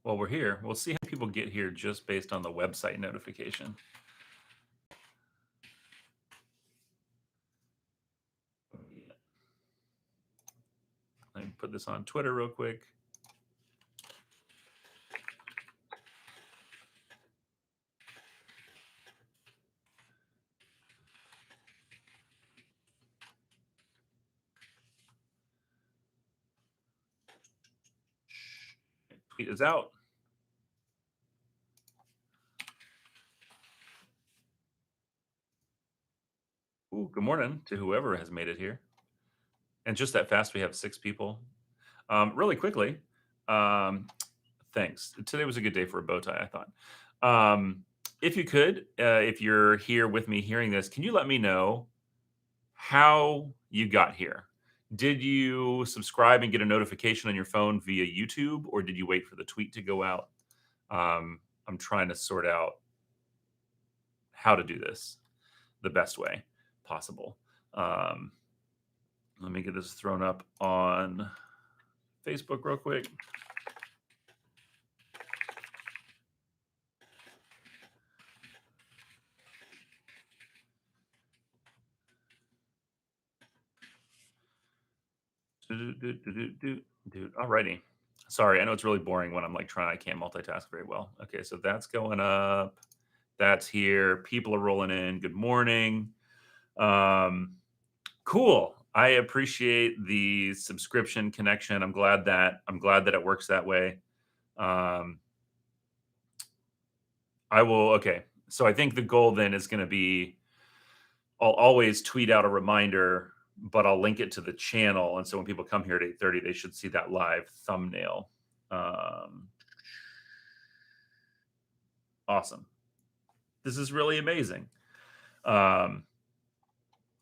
While we're here, we'll see how people get here just based on the website notification. Let me put this on Twitter real quick. Tweet is out. Ooh, good morning to whoever has made it here. And just that fast, we have 6 people. Really quickly, thanks. Today was a good day for a bow tie, I thought. If you could, if you're here with me hearing this, can you let me know how you got here? Did you subscribe and get a notification on your phone via YouTube, or did you wait for the tweet to go out? I'm trying to sort out how to do this the best way possible. Um, Let me get this thrown up on Facebook real quick. Dude, alrighty. Sorry, I know it's really boring when I'm like trying. I can't multitask very well. Okay, so that's going up. That's here. People are rolling in. Good morning. Um, cool. I appreciate the subscription connection. I'm glad that it works that way. Um, I will. Okay, so I think the goal then is going to be I'll always tweet out a reminder, but I'll link it to the channel, and so when people come here at 8:30, they should see that live thumbnail. Um, awesome. This is really amazing. Um,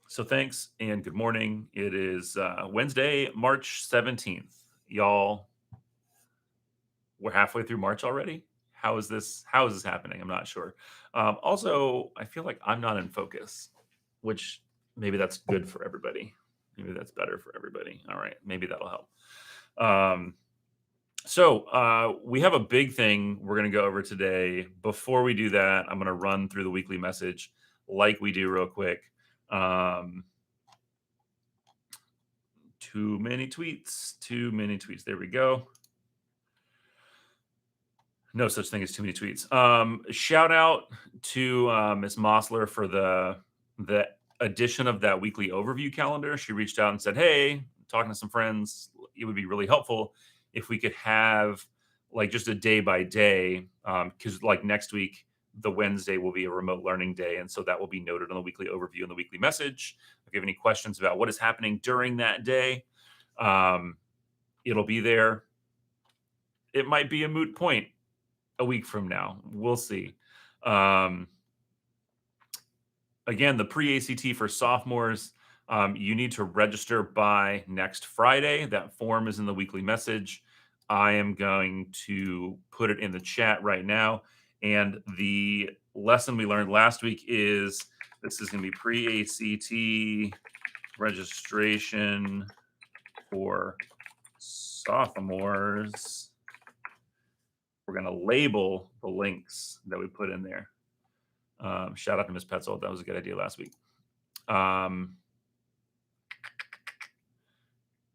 so thanks and good morning. It is Wednesday, March 17th. Y'all, we're halfway through March already. How is this happening? I'm not sure. Also, I feel like I'm not in focus, which maybe that's good for everybody. Maybe that's better for everybody. All right, maybe that'll help. So we have a big thing we're going to go over today. Before we do that, I'm going to run through the weekly message like we do real quick. Um, too many tweets. Too many tweets. There we go. No such thing as too many tweets. Shout out to Miss Mossler for the addition of that weekly overview calendar. She reached out and said, "Hey, talking to some friends, it would be really helpful if we could have like just a day by day, because like next week, the Wednesday will be a remote learning day, and so that will be noted on the weekly overview and the weekly message. If you have any questions about what is happening during that day, um, it'll be there. It might be a moot point a week from now. We'll see. Um, Again, the pre-ACT for sophomores, you need to register by next Friday. That form is in the weekly message. I am going to put it in the chat right now. And the lesson we learned last week is this is going to be pre-ACT registration for sophomores. We're going to label the links that we put in there. Shout out to Ms. Petzold. That was a good idea last week.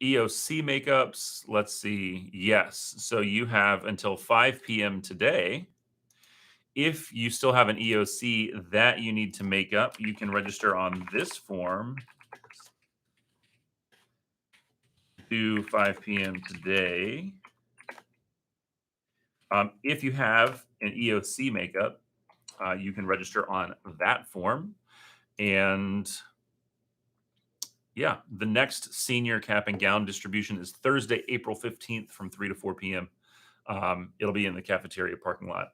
EOC makeups. Let's see. Yes. So you have until 5 p.m. today. If you still have an EOC that you need to make up, you can register on this form to 5 p.m. today. If you have an EOC makeup, you can register on that form. And yeah, the next senior cap and gown distribution is Thursday, April 15th from 3 to 4 p.m. It'll be in the cafeteria parking lot.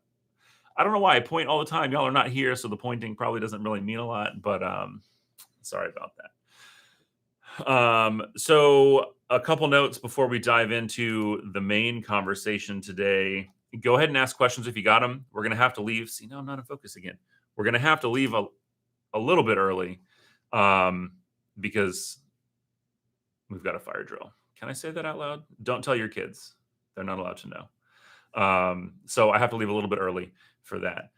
I don't know why I point all the time. Y'all are not here, so the pointing probably doesn't really mean a lot, but sorry about that. So a couple notes before we dive into the main conversation today. Go ahead and ask questions if you got them. We're going to have to leave. See, no, I'm not in focus again. We're going to have to leave a little bit early because we've got a fire drill. Can I say that out loud? Don't tell your kids. They're not allowed to know. So I have to leave a little bit early for that.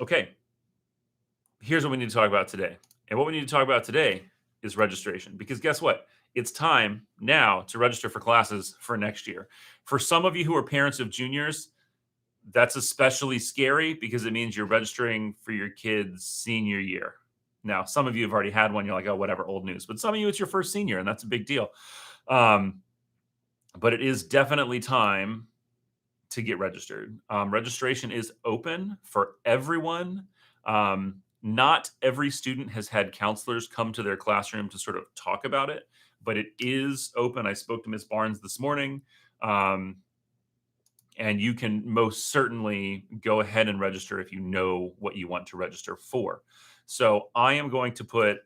Okay, here's what we need to talk about today. And what we need to talk about today is registration. Because guess what? It's time now to register for classes for next year. For some of you who are parents of juniors, that's especially scary because it means you're registering for your kid's senior year. Now, some of you have already had one. You're like, oh, whatever, old news. But some of you, it's your first senior, and that's a big deal. But it is definitely time to get registered. Registration is open for everyone. Not every student has had counselors come to their classroom to sort of talk about it, but it is open. I spoke to Miss Barnes this morning. And you can most certainly go ahead and register if you know what you want to register for. So I am going to put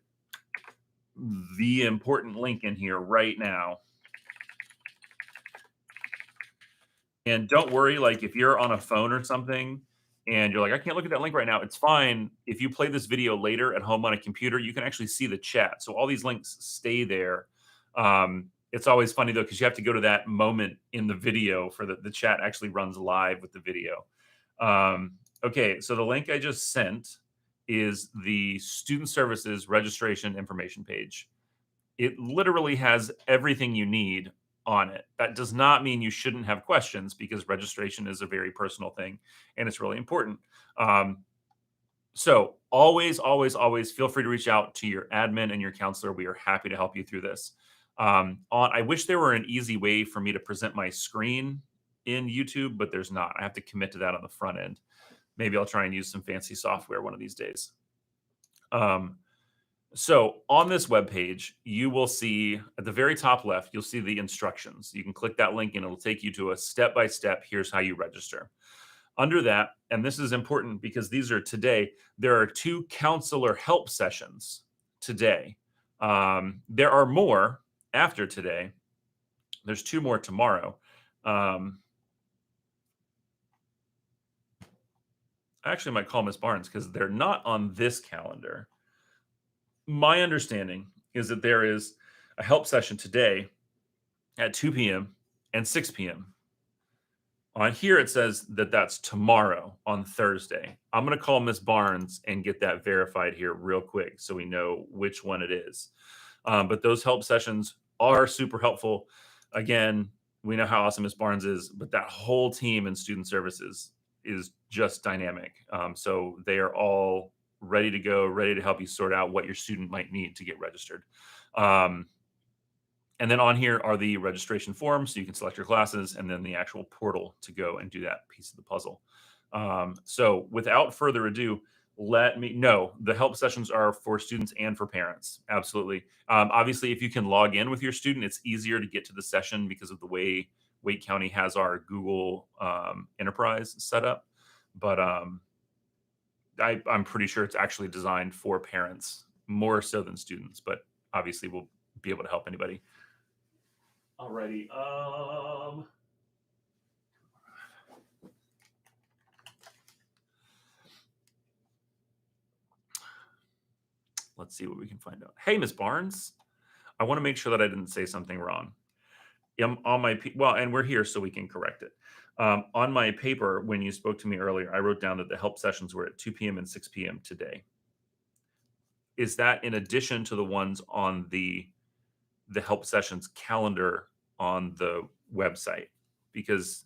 the important link in here right now. And don't worry, like if you're on a phone or something and you're like, I can't look at that link right now, it's fine. If you play this video later at home on a computer, you can actually see the chat. So all these links stay there. It's always funny though, because you have to go to that moment in the video for the chat actually runs live with the video. Okay, so the link I just sent is the Student Services registration information page. It literally has everything you need on it. That does not mean you shouldn't have questions because registration is a very personal thing and it's really important. So always, always, always feel free to reach out to your admin and your counselor. We are happy to help you through this. I wish there were an easy way for me to present my screen in YouTube, but there's not. I have to commit to that on the front end. Maybe I'll try and use some fancy software one of these days. So on this webpage, you will see at the very top left, you'll see the instructions. You can click that link and it'll take you to a step-by-step, here's how you register. Under that, and this is important because these are today, there are 2 counselor help sessions today. There are more after today. There's 2 more tomorrow. I actually might call Miss Barnes because they're not on this calendar. My understanding is that there is a help session today at 2 p.m. and 6 p.m. On here, it says that that's tomorrow on Thursday. I'm going to call Miss Barnes and get that verified here real quick so we know which one it is. But those help sessions are super helpful. Again, we know how awesome Miss Barnes is, but that whole team in student services is just dynamic. So they are all ready to go, ready to help you sort out what your student might need to get registered. And then on here are the registration forms, so you can select your classes, and then the actual portal to go and do that piece of the puzzle. So without further ado, let me know. The help sessions are for students and for parents. Absolutely. Obviously, if you can log in with your student, it's easier to get to the session because of the way Wake County has our Google Enterprise set up. But I'm pretty sure it's actually designed for parents more so than students, but obviously we'll be able to help anybody. Alrighty. Let's see what we can find out. Hey, Miss Barnes, I want to make sure that I didn't say something wrong. On my well, and we're here so we can correct it. On my paper, when you spoke to me earlier, I wrote down that the help sessions were at 2 p.m. and 6 p.m. today. Is that in addition to the ones on the help sessions calendar on the website? Because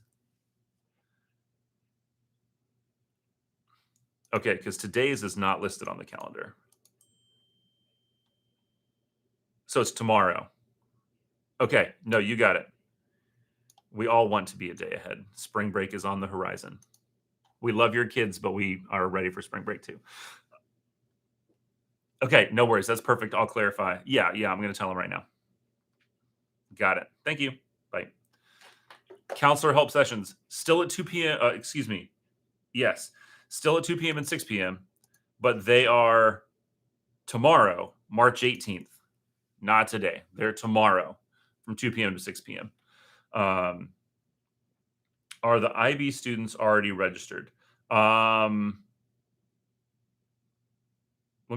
okay, because today's is not listed on the calendar. So it's tomorrow. Okay, no, you got it. We all want to be a day ahead. Spring break is on the horizon. We love your kids, but we are ready for spring break too. Okay, no worries. That's perfect. I'll clarify. Yeah, I'm going to tell them right now. Got it. Thank you. Bye. Counselor help sessions still at 2 p.m. Excuse me. Yes, still at 2 p.m. and 6 p.m., but they are tomorrow, March 18th. Not today. They're tomorrow from 2 p.m. to 6 p.m. Are the IB students already registered? Let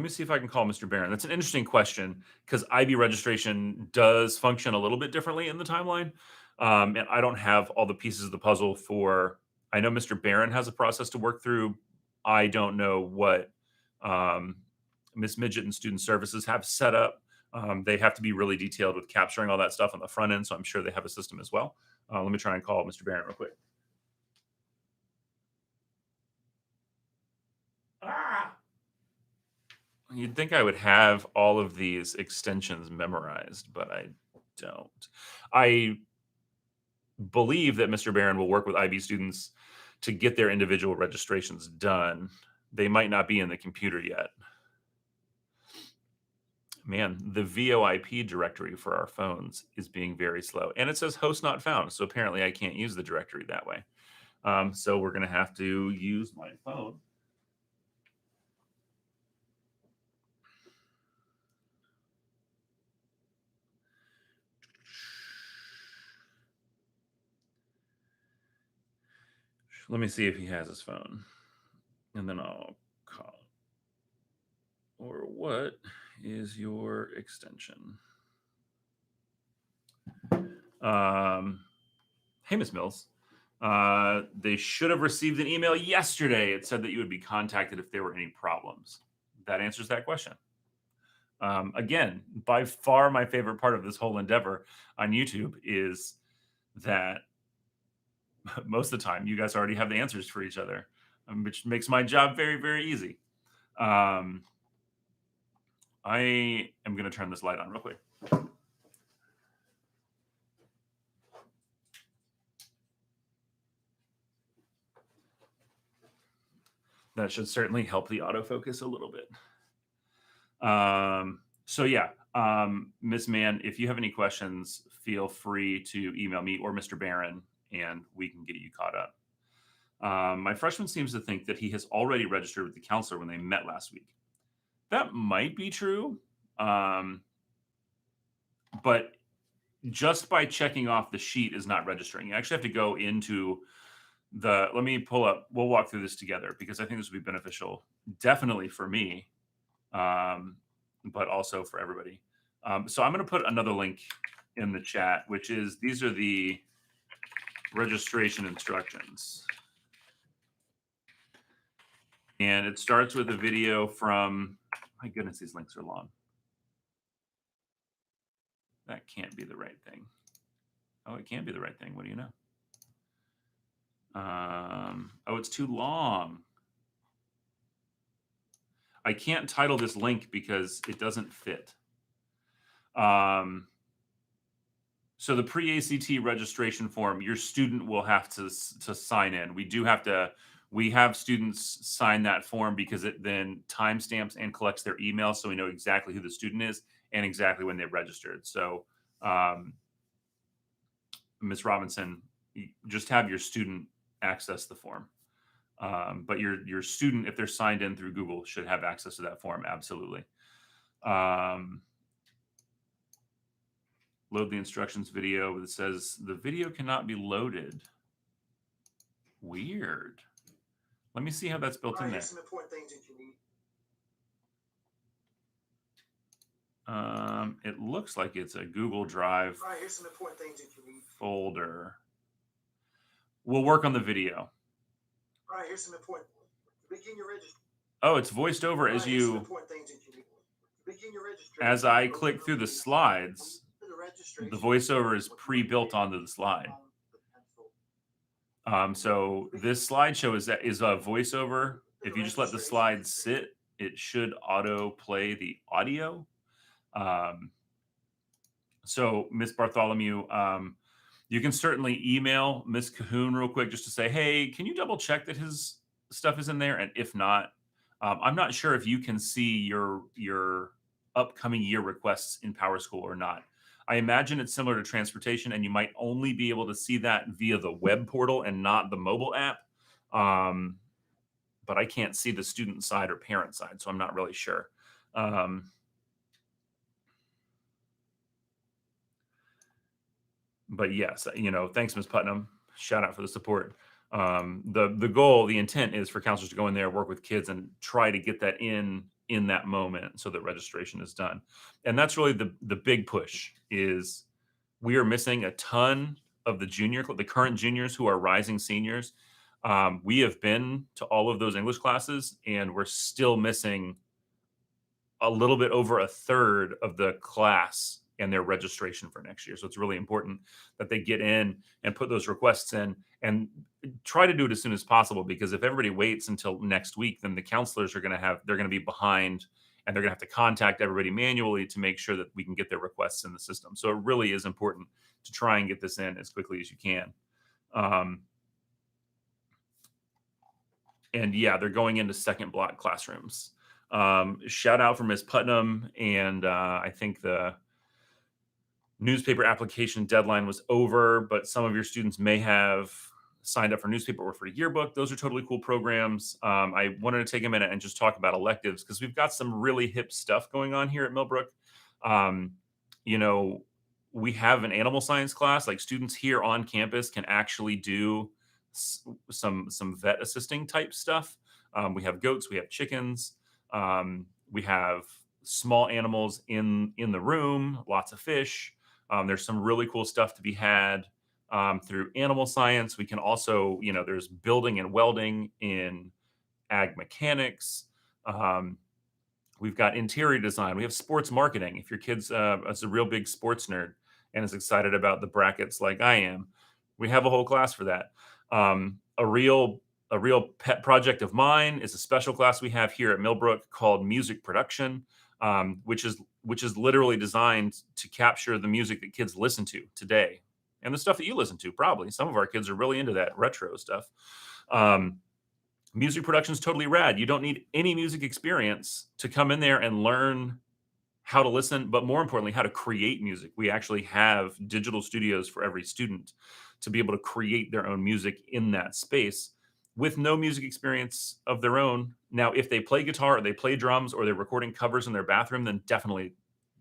me see if I can call Mr. Barron. That's an interesting question because IB registration does function a little bit differently in the timeline. And I don't have all the pieces of the puzzle for. I know Mr. Barron has a process to work through. I don't know what um, Miss Midget and Student Services have set up. They have to be really detailed with capturing all that stuff on the front end, so I'm sure they have a system as well. Let me try and call Mr. Barron real quick. Ah! You'd think I would have all of these extensions memorized, but I don't. I believe that Mr. Barron will work with IB students to get their individual registrations done. They might not be in the computer yet. Man, the VoIP directory for our phones is being very slow. And it says host not found. So apparently I can't use the directory that way. So we're going to have to use my phone. Let me see if he has his phone. And then I'll call. Or what is your extension? Hey, Miss Mills. They should have received an email yesterday. It said that you would be contacted if there were any problems. That answers that question. Again, by far my favorite part of this whole endeavor on YouTube is that most of the time you guys already have the answers for each other, which makes my job very, very easy. I am going to turn this light on real quick. That should certainly help the autofocus a little bit. So yeah, Miss Mann, if you have any questions, feel free to email me or Mr. Barron, and we can get you caught up. My freshman seems to think that he has already registered with the counselor when they met last week. That might be true, but just by checking off the sheet is not registering. You actually have to go into the. Let me pull up. We'll walk through this together because I think this would be beneficial, definitely for me, but also for everybody. So I'm going to put another link in the chat, which is these are the registration instructions. And it starts with a video from, my goodness, these links are long. That can't be the right thing. Oh, it can be the right thing. What do you know? Oh, it's too long. I can't title this link because it doesn't fit. So the pre-ACT registration form, your student will have to sign in. We have students sign that form because it then timestamps and collects their email, so we know exactly who the student is and exactly when they registered. So, Ms. Robinson, just have your student access the form. But your student, if they're signed in through Google, should have access to that form. Absolutely. Load the instructions video that says the video cannot be loaded. Weird. Let me see how that's built in there. Some important things that you need. It looks like it's a Google Drive Here's some important things that you need. folder. We'll work on the video. All right, here's some important. Begin your registration. Oh, it's voiced over as you. Important things that you need. Begin your registration. As I click through the slides, the voiceover is pre-built onto the slide. So this slideshow is a voiceover. If you just let the slides sit, it should auto play the audio. So Miss Bartholomew, you can certainly email Miss Cahoon real quick just to say, hey, can you double check that his stuff is in there? And if not, I'm not sure if you can see your upcoming year requests in PowerSchool or not. I imagine it's similar to transportation, and you might only be able to see that via the web portal and not the mobile app. But I can't see the student side or parent side, so I'm not really sure. But yes, thanks, Ms. Putnam. Shout out for the support. The goal, the intent is for counselors to go in there, work with kids, and try to get that in that moment so that registration is done. And that's really the big push is we are missing a ton of the current juniors who are rising seniors. We have been to all of those English classes, and we're still missing a little bit over a third of the class and their registration for next year. So it's really important that they get in and put those requests in and try to do it as soon as possible, because if everybody waits until next week, then the counselors are going to they're going to be behind, and they're going to have to contact everybody manually to make sure that we can get their requests in the system. So it really is important to try and get this in as quickly as you can. And yeah, they're going into second block classrooms. Shout out for Miss Putnam. And I think the newspaper application deadline was over, but some of your students may have signed up for newspaper or for yearbook. Those are totally cool programs. I wanted to take a minute and just talk about electives, because we've got some really hip stuff going on here at Millbrook. You know, we have an animal science class. Like, students here on campus can actually do some vet assisting type stuff. We have goats, we have chickens, we have small animals in the room, lots of fish. There's some really cool stuff to be had through animal science. We can also, there's building and welding in ag mechanics. We've got interior design. We have sports marketing. If your kid's is a real big sports nerd and is excited about the brackets like I am, we have a whole class for that. A real pet project of mine is a special class we have here at Millbrook called music production, which is literally designed to capture the music that kids listen to today, and the stuff that you listen to. Probably some of our kids are really into that retro stuff. Music production is totally rad. You don't need any music experience to come in there and learn how to listen, but more importantly, how to create music. We actually have digital studios for every student to be able to create their own music in that space with no music experience of their own. Now, if they play guitar or they play drums or they're recording covers in their bathroom, then definitely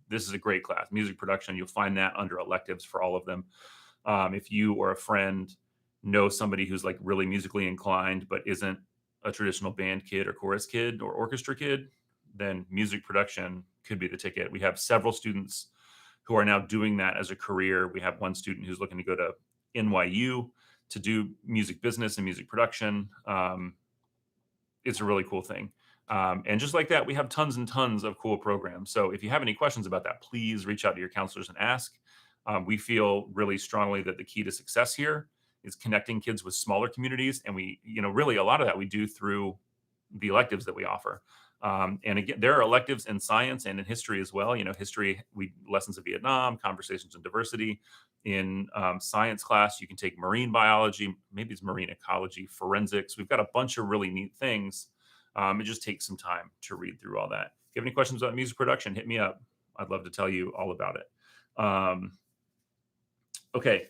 this is a great class. Music production, you'll find that under electives for all of them. If you or a friend know somebody who's like really musically inclined but isn't a traditional band kid or chorus kid or orchestra kid, then music production could be the ticket. We have several students who are now doing that as a career. We have one student who's looking to go to NYU to do music business and music production. It's a really cool thing. And just like that, we have tons and tons of cool programs. So if you have any questions about that, please reach out to your counselors and ask. We feel really strongly that the key to success here is connecting kids with smaller communities. And we, really a lot of that we do through the electives that we offer. And again, there are electives in science and in history as well. History, lessons of Vietnam, conversations and diversity. In science class, you can take marine biology, maybe it's marine ecology, forensics. We've got a bunch of really neat things. It just takes some time to read through all that. If you have any questions about music production, hit me up. I'd love to tell you all about it. Okay.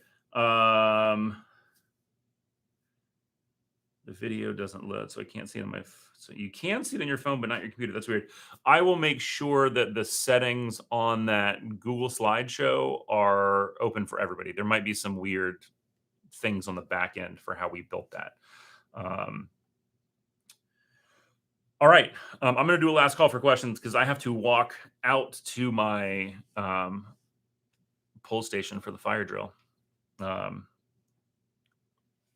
The video doesn't load, so I can't see it on my. So you can see it on your phone, but not your computer. That's weird. I will make sure that the settings on that Google slideshow are open for everybody. There might be some weird things on the back end for how we built that. All right, I'm going to do a last call for questions because I have to walk out to my pull station for the fire drill.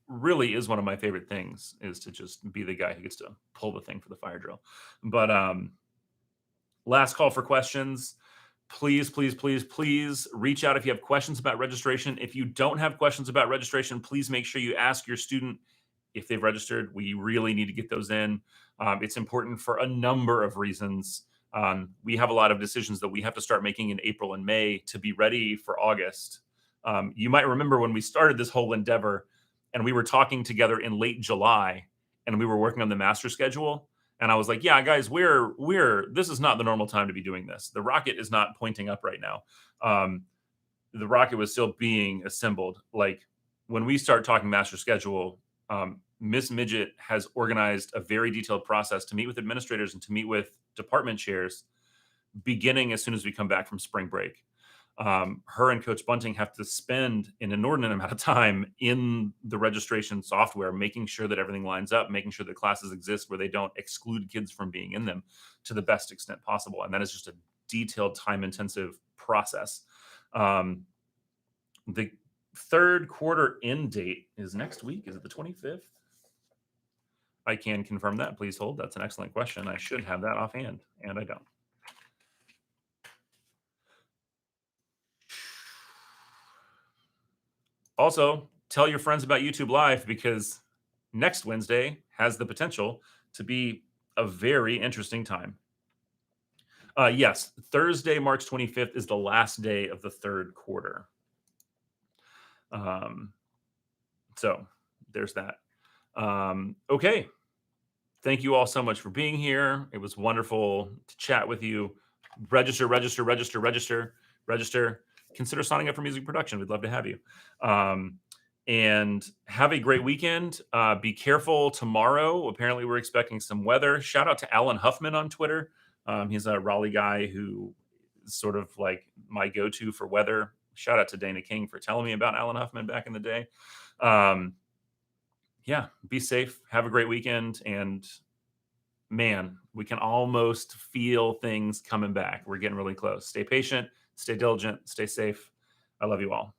Really is one of my favorite things, is to just be the guy who gets to pull the thing for the fire drill. But last call for questions. Please, please, please, please reach out if you have questions about registration. If you don't have questions about registration, please make sure you ask your student if they've registered. We really need to get those in. It's important for a number of reasons. We have a lot of decisions that we have to start making in April and May to be ready for August. You might remember when we started this whole endeavor, and we were talking together in late July, and we were working on the master schedule. And I was like, yeah, guys, this is not the normal time to be doing this. The rocket is not pointing up right now. The rocket was still being assembled. Like, when we start talking master schedule, Miss Midget has organized a very detailed process to meet with administrators and to meet with department chairs beginning as soon as we come back from spring break. Her and Coach Bunting have to spend an inordinate amount of time in the registration software, making sure that everything lines up, making sure that classes exist where they don't exclude kids from being in them to the best extent possible. And that is just a detailed, time-intensive process. The third quarter end date is next week. Is it the 25th? I can confirm that. Please hold. That's an excellent question. I should have that offhand, and I don't. Also, tell your friends about YouTube Live because next Wednesday has the potential to be a very interesting time. Yes, Thursday, March 25th is the last day of the third quarter. So there's that. Okay. Thank you all so much for being here. It was wonderful to chat with you. Register, register, register, register, register. Consider signing up for music production. We'd love to have you. And have a great weekend. Be careful tomorrow. Apparently, we're expecting some weather. Shout out to Alan Huffman on Twitter. He's a Raleigh guy who is sort of like my go-to for weather. Shout out to Dana King for telling me about Alan Huffman back in the day. Yeah, be safe. Have a great weekend. And man, we can almost feel things coming back. We're getting really close. Stay patient, stay diligent, stay safe. I love you all.